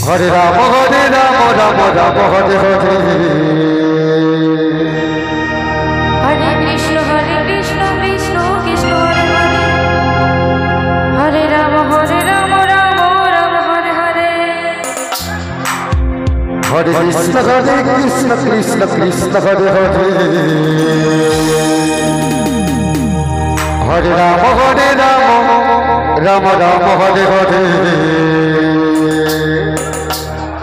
Hare Ram Ram Ram Hare Hare Hare Krishna Krishna Krishna Hare Hare Hare Ram Ram Ram Hare Hare Hare Krishna Krishna Krishna Hare Hare Hare Ram Ram Ram Hare Hare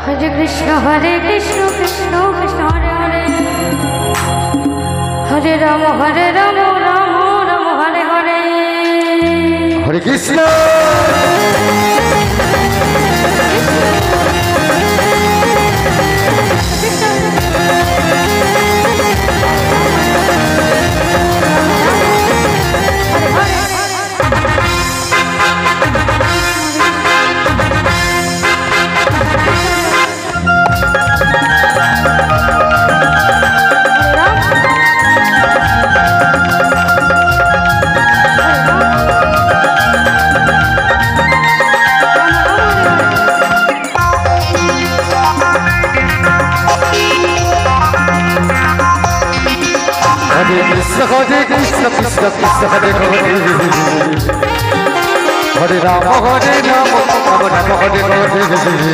Hare Krishna Krishna Krishna Hare Hare Hare Ram Ram Ram Hare Hare Hare Krishna Hare Krishna Krishna Krishna Hare Hare Hare Ram Ram Ram Hare Hare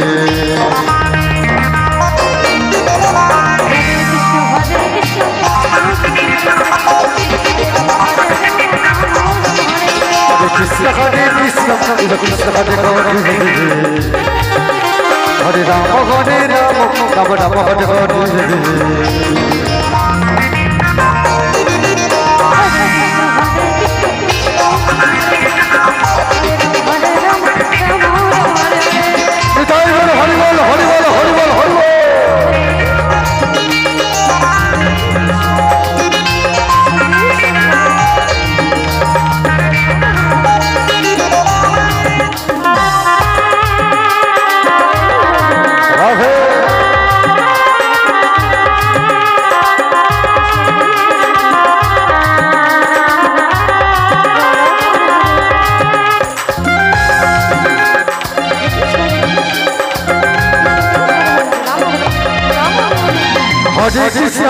Krishna Krishna Krishna Hare Hare Hare Ram Ram Ram Hare Hare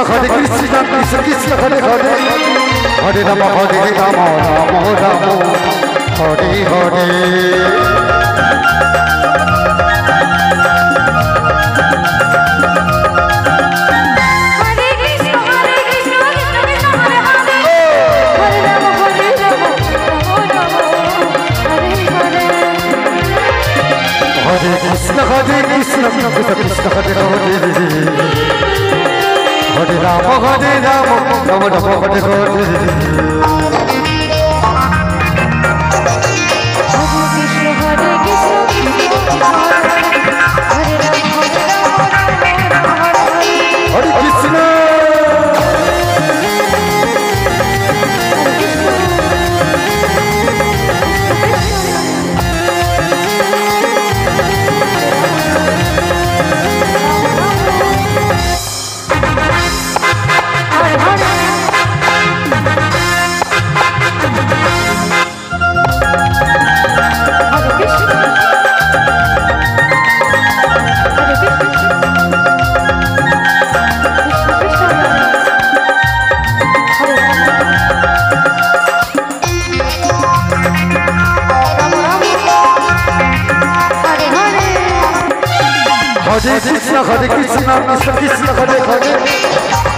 Hare Krishna Krishna Krishna Hare Hare Hare Ram Ram Ram Hare Hare Hare Krishna Krishna Krishna Hare Hare Hare Ram Ram Ram Hare Hare Hare Krishna Hare Krishna Krishna Krishna Hare Hare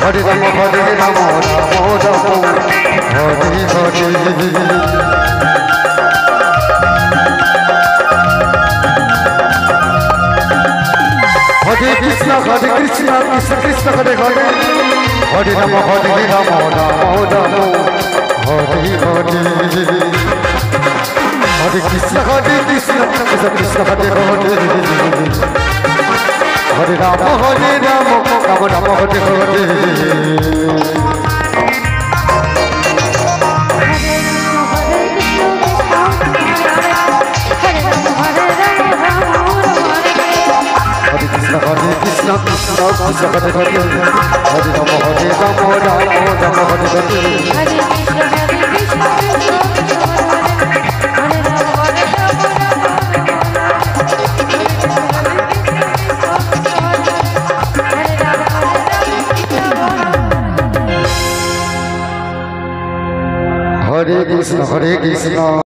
Hare Ram Ram Ram Hare Hare Hare Krishna Krishna Krishna Hare Hare Hare Ram Ram Ram Hare Hare Hare Krishna Krishna Krishna Hare Hare Hare Ram Ram Ram Hare Hare Hare Krishna Krishna Krishna Hare Hare Hare Ram Ram Ram Hare Hare Hare Krishna Krishna Hare Krishna